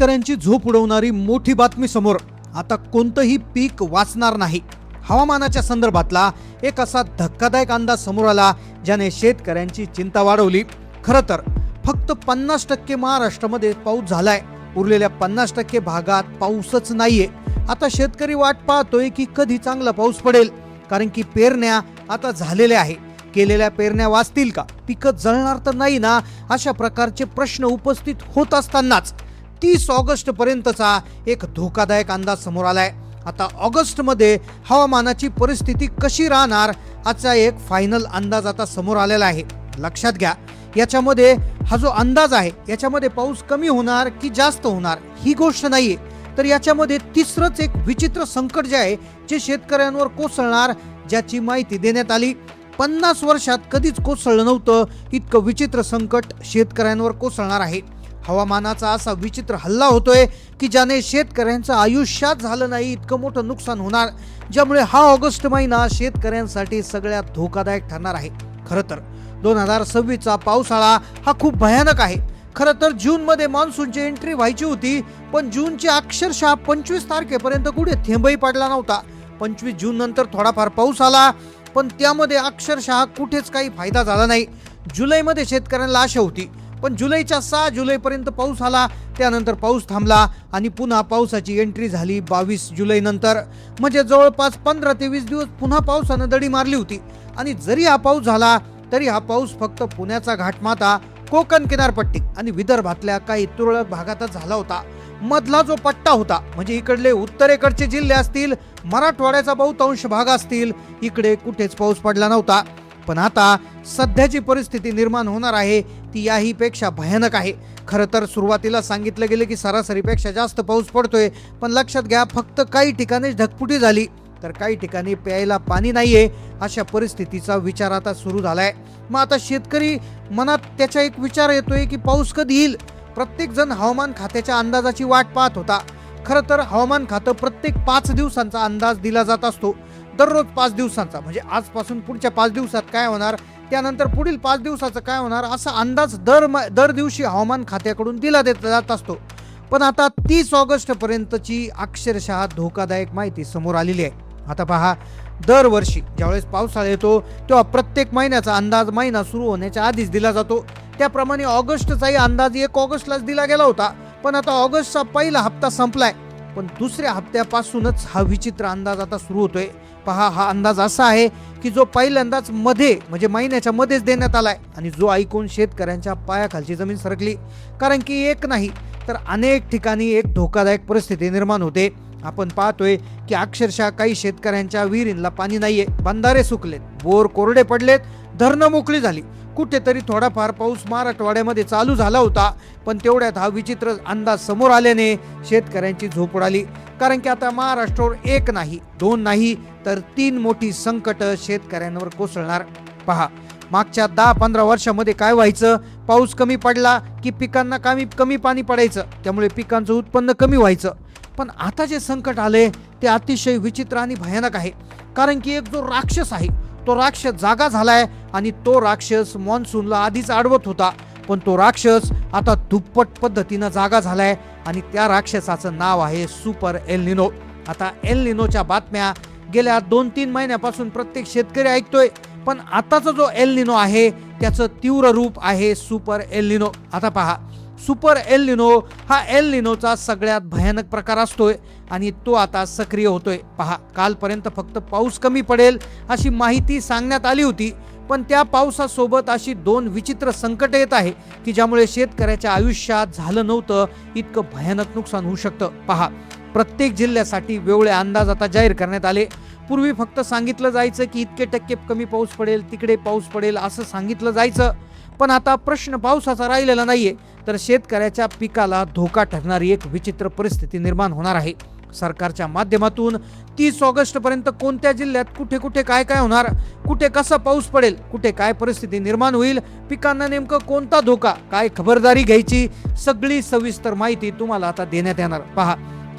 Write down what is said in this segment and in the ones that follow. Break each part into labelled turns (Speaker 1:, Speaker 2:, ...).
Speaker 1: शेतकऱ्यांची झोप उडवणारी मोठी बातमी समोर. आता कोणतंही पीक वाचणार नाही. हवामानाच्या संदर्भातला एक असा धक्कादायक अंदाज समोर आला ज्याने शेतकऱ्यांची चिंता वाढवली. खरं तर फक्त 50% महाराष्ट्रामध्ये पाऊस झालाय, उरलेल्या 50% भागात पाऊसच नाहीये. आता शेतकरी वाट पाहतोय की कधी चांगला पाऊस पडेल, कारण की पेरण्या आता झालेल्या आहे. केलेल्या पेरण्या वाचतील का, पिकं जळणार तर नाही ना, अशा प्रकारचे प्रश्न उपस्थित होत असतानाच 30 ऑगस्ट पर्यंतचा एक धोकादायक अंदाज समोर आलाय. आता ऑगस्ट मध्ये हवामानाची परिस्थिती कशी राहणार याचा एक फायनल अंदाज आता समोर आलेला आहे. लक्षात घ्या, याच्यामध्ये हा जो अंदाज आहे याच्यामध्ये पाऊस कमी होणार की जास्त होणार ही गोष्ट नाहीये, तर याच्यामध्ये तिसरंच एक विचित्र संकट जे आहे जे शेतकऱ्यांवर कोसळणार, ज्याची माहिती देण्यात आली. 50 वर्षात कधीच कोसळलं नव्हतं इतकं विचित्र संकट शेतकऱ्यांवर कोसळणार आहे. हवामानाचा असा विचित्र हल्ला होतोय की ज्याने शेतकऱ्यांचं आयुष्यात झालं नाही इतकं मोठं नुकसान होणार, ज्यामुळे हा ऑगस्ट महिना शेतकऱ्यांसाठी सगळ्यात धोकादायक ठरणार आहे. खरं तर 2026चा पावसाळा हा खूप भयानक आहे. खरं तर जून मध्ये मान्सूनची एंट्री व्हायची होती, पण जूनची अक्षरशः 25 तारखेपर्यंत कुठे थेंबही पडला नव्हता. 25 जून नंतर थोडाफार पाऊस आला, पण त्यामध्ये अक्षरशः कुठेच काही फायदा झाला नाही. जुलैमध्ये शेतकऱ्यांना आशा होती, पण जुलैच्या 6 जुलैपर्यंत पाऊस आला, त्यानंतर पाऊस थांबला आणि पुन्हा पावसाची एंट्री झाली 22 जुलै नंतर. म्हणजे जवळपास 15 ते 20 दिवस पुन्हा पावसानं दडी मारली होती. आणि जरी हा पाऊस झाला तरी हा पाऊस फक्त पुण्याचा घाटमाथा, कोकण किनारपट्टी आणि विदर्भातल्या काही तुरळक भागातच झाला होता. मधला जो पट्टा होता, म्हणजे इकडले उत्तरेकडचे जिल्हे असतील, मराठवाड्याचा बहुतांश भाग असतील, इकडे कुठेच पाऊस पडला नव्हता. पण आता सध्याची परिस्थिती निर्माण होणार आहे ती याही पेक्षा भयानक आहे. खरं तर सुरुवातीला सांगितलं गेलं की सरासरीपेक्षा जास्त पाऊस पडतोय, पण लक्षात घ्या फक्त काही ठिकाणी ढगफुटी झाली, तर काही ठिकाणी प्यायला पाणी नाहीये. अशा परिस्थितीचा विचार आता सुरू झालाय. मग आता शेतकरी मनात त्याचा एक विचार येतोय की पाऊस कधी येईल. प्रत्येक जण हवामान खात्याच्या अंदाजाची वाट पाहत होता. खरं तर हवामान खातं प्रत्येक 5 दिवसांचा अंदाज दिला जात असतो. दररोज 5 दिवसांचा, म्हणजे आजपासून पुढच्या 5 दिवसात काय होणार, त्यानंतर पुढील 5 दिवसाचं काय होणार, असा अंदाज दर दिवशी हवामान खात्याकडून दिला जात असतो. पण आता 30 ऑगस्ट पर्यंतची अक्षरशः धोकादायक माहिती समोर आलेली आहे. आता पहा, दरवर्षी ज्यावेळेस पावसाळा येतो तेव्हा प्रत्येक महिन्याचा अंदाज महिना सुरू होण्याच्या आधीच दिला जातो. त्याप्रमाणे ऑगस्टचाही अंदाज 1 ऑगस्टलाच दिला गेला होता. पण आता ऑगस्टचा पहिला हप्ता संपलाय, पण दुसऱ्या हप्त्यापासूनच हा विचित्र अंदाज आता सुरू होतोय. पहा, हा अंदाज असा आहे की जो पहिल्यांदाच मध्ये, म्हणजे महिन्याच्या मध्येच देण्यात आलाय, आणि जो ऐकून शेतकऱ्यांच्या पायाखालची जमीन सरकली. कारण की एक नाही तर अनेक ठिकाणी एक धोकादायक परिस्थिती निर्माण होते. आपण पाहतोय की अक्षरशः काही शेतकऱ्यांच्या विहिरींना पाणी नाहीये, बंधारे सुकलेत, बोर कोरडे पडलेत, धरणं मोकळी झाली. कुठेतरी थोडाफार पाऊस मराठवाड्यामध्ये चालू झाला होता, पण तेवढ्यात हा विचित्र अंदाज समोर आल्याने शेतकऱ्यांची झोप उडाली. कारण की आता महाराष्ट्रावर 1 नाही 2 नाही तर 3 मोठी संकट शेतकऱ्यांवर कोसळणार. पहा, मागच्या 10-15 वर्षामध्ये काय व्हायचं, पाऊस कमी पडला की पिकांना कमी पाणी पडायचं, त्यामुळे पिकांचं उत्पन्न कमी व्हायचं. पण आता जे संकट आले ते अतिशय विचित्र आणि भयानक आहे. कारण की एक जो राक्षस आहे तो राक्षस जागा झालाय, आणि तो राक्षस मॉन्सूनला आधीच अडवत होता, पण तो राक्षस आता दुप्पट पद्धतीनं जागा झालाय, आणि त्या राक्षसाचं नाव आहे सुपर एल निनो. आता एल निनोच्या बातम्या गेल्या 2-3 महिन्यापासून प्रत्येक शेतकरी ऐकतोय, पण आताचा जो एल निनो आहे त्याचं तीव्र रूप आहे सुपर एल निनो. आता पहा, सुपर एल निनो हा एल निनोचा सगळ्यात भयानक प्रकार असतोय, आणि तो आता सक्रिय होतोय. पहा, कालपर्यंत फक्त पाऊस कमी पडेल अशी माहिती सांगण्यात आली होती, पण त्या पावसासोबत अशी 2 विचित्र संकट येत आहे की ज्यामुळे शेतकऱ्याच्या आयुष्यात झालं नव्हतं इतकं भयानक नुकसान होऊ शकतं. पहा, प्रत्येक जिल्ह्यासाठी वेगळे अंदाज आता जाहीर करण्यात आले. पूर्वी फक्त सांगितलं जायचं की इतके टक्के कमी पाऊस पडेल, तिकडे पाऊस पडेल असं सांगितलं जायचं. पण आता प्रश्न पावसाचा राहिलेला नाहीये, तर शेतकऱ्याच्या पिकाला धोका ठरणारी एक विचित्र परिस्थिती निर्माण होणार आहे. सरकारच्या माध्यमातून 30 ऑगस्ट पर्यंत कोणत्या जिल्ह्यात कुठे कुठे काय काय होणार, कुठे कसा पाऊस पडेल, कुठे काय परिस्थिती निर्माण होईल, पिकांना नेमकं कोणता धोका, काय खबरदारी घ्यायची, सगळी सविस्तर माहिती तुम्हाला आता देण्यात येणार. पहा,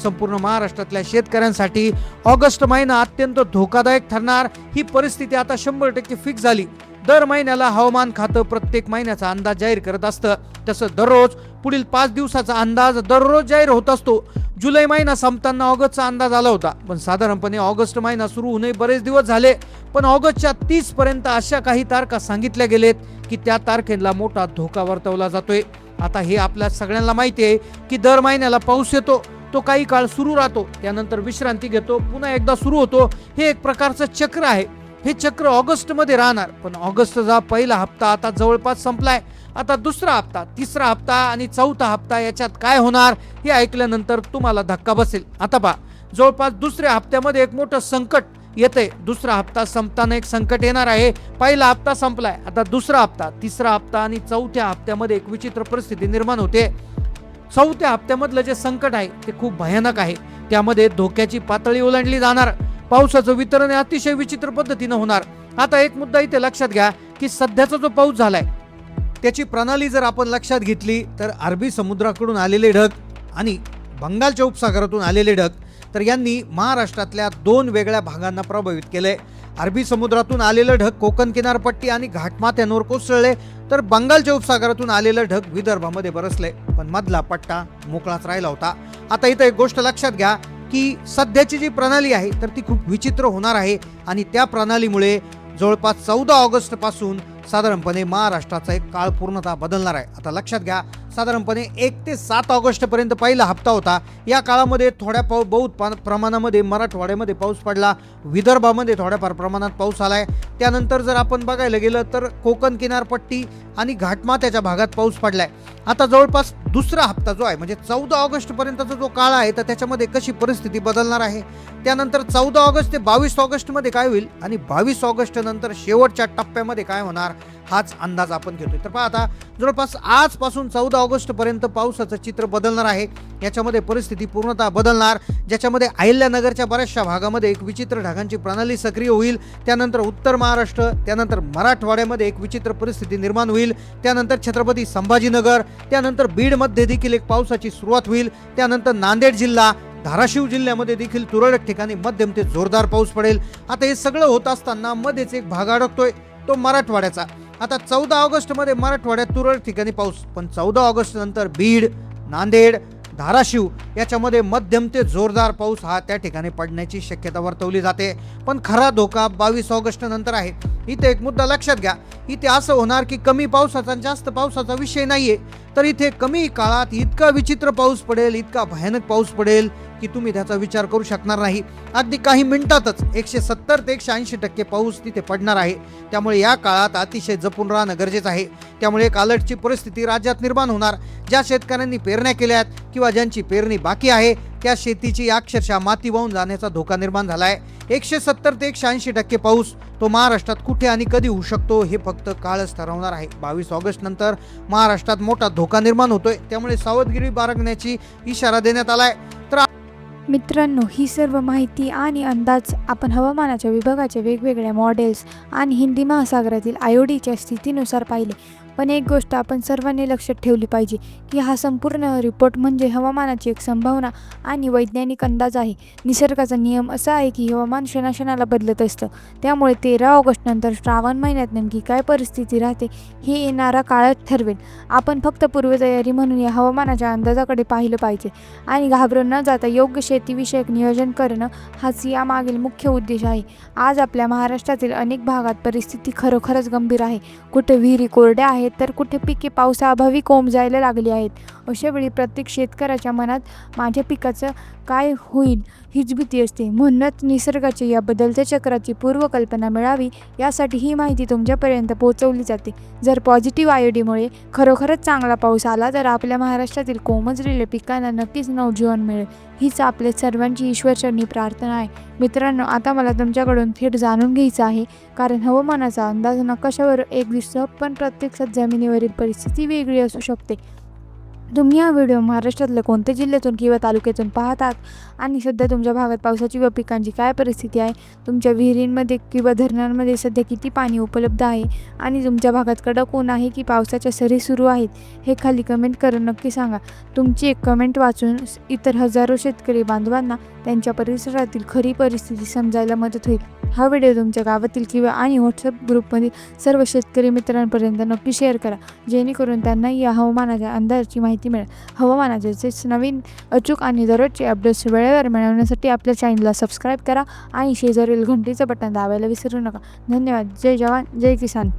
Speaker 1: संपूर्ण महाराष्ट्रातल्या शेतकऱ्यांसाठी ऑगस्ट महिना अत्यंत धोकादायक ठरणार ही परिस्थिती आता 100% फिक्स झाली. दर महिन्याला हवामान खातं प्रत्येक महिन्याचा अंदाज जाहीर करत असतं, तसं दररोज पुढील 5 दिवसाचा अंदाज दररोज जाहीर होत असतो. जुलै महिना संपताना ऑगस्टचा अंदाज आला होता, पण साधारणपणे ऑगस्ट महिना सुरू होऊन बरेच दिवस झाले. पण ऑगस्टच्या 30 पर्यंत अशा काही तारखा सांगितल्या गेलेत की त्या तारखेला मोठा धोका वर्तवला जातोय. आता हे आपल्या सगळ्यांना माहिती आहे की दर महिन्याला पाऊस येतो, तो काही काळ सुरू राहतो, त्यानंतर विश्रांती घेतो, पुन्हा एकदा सुरू होतो. हे एक प्रकारचं चक्र आहे. हे चक्र ऑगस्ट मध्ये राहणार. पण ऑगस्टचा पहिला हप्ता आता जवळपास संपलाय. आता दुसरा हप्ता, तिसरा हप्ता आणि चौथा हप्ता याच्यात काय होणार हे ऐकल्यानंतर तुम्हाला धक्का बसेल. आता पहा, जवळपास दुसऱ्या हप्त्यामध्ये एक मोठं संकट येते. दुसरा हप्ता संपताना एक संकट येणार आहे. पहिला हप्ता संपलाय, आता दुसरा हप्ता, तिसरा हप्ता आणि चौथ्या हप्त्यामध्ये एक विचित्र परिस्थिती निर्माण होते. चौथ्या हप्त्यामधलं जे संकट आहे ते खूप भयानक आहे. त्यामध्ये धोक्याची पातळी ओलांडली जाणार. पावसाचं वितरण हे अतिशय विचित्र पद्धतीनं होणार. आता एक मुद्दा इथे लक्षात घ्या की सध्याचा जो पाऊस झालाय त्याची प्रणाली जर आपण लक्षात घेतली तर अरबी समुद्राकडून आलेले ढग आणि बंगालच्या उपसागरातून आलेले ढग तर यांनी महाराष्ट्रातल्या 2 वेगळ्या भागांना प्रभावित केले. अरबी समुद्रातून आलेलं ढग कोकण किनारपट्टी आणि घाटमाथ्यांवर कोसळले, तर बंगालच्या उपसागरातून आलेलं ढग विदर्भामध्ये बरसले, पण मधला पट्टा मोकळाच राहिला होता. आता इथं एक गोष्ट लक्षात घ्या की सध्याची जी प्रणाली आहे तर ती खूप विचित्र होणार आहे आणि त्या प्रणालीमुळे जवळपास 14 ऑगस्ट पासून साधारणपणे महाराष्ट्राचा एक काळ पूर्णतः बदलणार आहे. आता लक्षात घ्या, साधारणपणे 1 ते 7 ऑगस्ट पर्यंत पहिला हप्ता होता. या काळामध्ये थोड्या बहुत प्रमाणामध्ये मराठवाड्यामध्ये पाऊस पडला, विदर्भामध्ये थोड्याफार प्रमाणात पाऊस आलाय. त्यानंतर जर आपण बघायला गेलं तर कोकण किनारपट्टी आणि घाटमाथ्याच्या भागात पाऊस पडलाय. आता जवळपास दुसरा हप्ता जो आहे म्हणजे 14 ऑगस्ट पर्यंतचा जो काळ आहे तर त्याच्यामध्ये कशी परिस्थिती बदलणार आहे. त्यानंतर 14 ऑगस्ट ते 22 ऑगस्ट मध्ये काय होईल आणि 22 ऑगस्ट नंतर शेवटच्या टप्प्यामध्ये काय होणार हाच अंदाज आपण घेतोय. तर पहा, आता जवळपास आजपासून 14 ऑगस्ट पर्यंत पावसाचं चित्र बदलणार आहे. याच्यामध्ये परिस्थिती पूर्णतः बदलणार, ज्याच्यामध्ये अहिल्यानगरच्या बऱ्याचशा भागामध्ये एक विचित्र ढगांची प्रणाली सक्रिय होईल. त्यानंतर उत्तर महाराष्ट्र, त्यानंतर मराठवाड्यामध्ये एक विचित्र परिस्थिती निर्माण होईल. त्यानंतर छत्रपती संभाजीनगर, त्यानंतर बीडमध्ये देखील एक पावसाची सुरुवात होईल. त्यानंतर नांदेड जिल्हा, धाराशिव जिल्ह्यामध्ये देखील तुरळक ठिकाणी मध्यम ते जोरदार पाऊस पडेल. आता हे सगळं होत असताना मध्येच एक भाग अडकतोय, तो मराठवाड्याचा. आता 14 ऑगस्ट मध्ये मराठवाड्यात तुरळक ठिकाणी पाऊस, पण 14 ऑगस्ट नंतर बीड, नांदेड, धाराशिव याच्यामध्ये मध्यम ते जोरदार पाऊस हा त्या ठिकाणी पडण्याची शक्यता वर्तवली जाते. पण खरा धोका 22 ऑगस्ट नंतर आहे. इथे एक मुद्दा लक्षात घ्या, इथे असं होणार की कमी पावसाचा आणि जास्त पावसाचा विषय नाहीये, तर इथे कमी काळात इतका विचित्र पाऊस पडेल, इतका भयानक पाऊस पडेल की तुम्ही त्याचा विचार करू शकणार नाही. अगदी काही मिनिटातच 170 ते 180% पाऊस तिथे पडणार आहे. त्यामुळे या काळात अतिशय जपून राहणं गरजेचं आहे. त्यामुळे एक अलर्टची परिस्थिती राज्यात निर्माण होणार. ज्या शेतकऱ्यांनी पेरण्या केल्यात किंवा ज्यांची पेरणी बाकी आहे त्या शेतीची अक्षरशः माती वाहून जाण्याचा धोका निर्माण झालाय. 170 ते 180% पाऊस तो महाराष्ट्रात कुठे आणि कधी होऊ शकतो हे फक्त काळच ठरवणार आहे. 22 ऑगस्ट नंतर महाराष्ट्रात मोठा धोका निर्माण होतोय, त्यामुळे सावधगिरी बाळगण्याची इशारा देण्यात आलाय. तर
Speaker 2: मित्रांनो, ही सर्व माहिती आणि अंदाज आपण हवामानाच्या विभागाच्या वेगवेगळ्या मॉडेल्स आणि हिंदी महासागरातील IODच्या स्थितीनुसार पाहिले. पण एक गोष्ट आपण सर्वांनी लक्षात ठेवली पाहिजे की हा संपूर्ण रिपोर्ट म्हणजे हवामानाची एक संभावना आणि वैज्ञानिक अंदाज आहे. निसर्गाचा नियम असा आहे की हवामान क्षणाक्षणाला बदलत असतं. त्यामुळे 13 ऑगस्ट नंतर श्रावण महिन्यात नेमकी काय परिस्थिती राहते हे येणारा काळच ठरवेल. आपण फक्त पूर्वतयारी म्हणून या हवामानाच्या अंदाजाकडे पाहिलं पाहिजे आणि घाबरून न जाता योग्य शेतीविषयक नियोजन करणं हाच यामागील मुख्य उद्देश आहे. आज आपल्या महाराष्ट्रातील अनेक भागात परिस्थिती खरोखरच गंभीर आहे. कुठे विहिरी कोरड्या आहेत तर कुठे पिके पावसाअभावी कोंब लागली आहेत. अशावेळी प्रत्येक शेतकऱ्याच्या मनात माझ्या पिकाचं काय होईल हीच भीती असते. म्हणूनच निसर्गाच्या या बदलत्या चक्राची पूर्वकल्पना मिळावी यासाठी ही माहिती तुमच्यापर्यंत पोहोचवली जाते. जर पॉझिटिव्ह IODमुळे खरोखरच चांगला पाऊस आला तर आपल्या महाराष्ट्रातील कोमजलेल्या पिकांना नक्कीच नवजीवन मिळेल, हीच आपल्या सर्वांची ईश्वरचरणी प्रार्थना आहे. मित्रांनो, आता मला तुमच्याकडून थेट जाणून घ्यायचं आहे, कारण हवामानाचा अंदाज नकाशावर एक दिसतो पण प्रत्यक्षात जमिनीवरील परिस्थिती वेगळी असू शकते. तुम्ही हा व्हिडिओ महाराष्ट्रातल्या कोणत्या जिल्ह्यातून किंवा तालुक्यातून पाहतात आणि सध्या तुमच्या भागात पावसाची व पिकांची काय परिस्थिती आहे, तुमच्या विहिरींमध्ये किंवा धरणांमध्ये सध्या किती पाणी उपलब्ध आहे आणि तुमच्या भागात कडक ऊन आहे की पावसाच्या सरी सुरू आहेत हे खाली कमेंट करून नक्की सांगा. तुमची एक कमेंट वाचून इतर हजारो शेतकरी बांधवांना त्यांच्या परिसरातील खरी परिस्थिती समजायला मदत होईल. हा व्हिडिओ तुमच्या गावातील किंवा आणि व्हॉट्सअप ग्रुपमधील सर्व शेतकरी मित्रांपर्यंत नक्की शेअर करा, जेणेकरून त्यांनाही या हवामानाच्या अंदाजाची माहिती माहिती मिळेल. हवामानाचे नवीन अचूक आणि दररोजचे अपडेट्स वेळेवर मिळवण्यासाठी आपल्या चॅनलला सबस्क्राईब करा आणि शेजारील घंटीचं बटन दाबायला विसरू नका. धन्यवाद. जय जवान, जय किसान.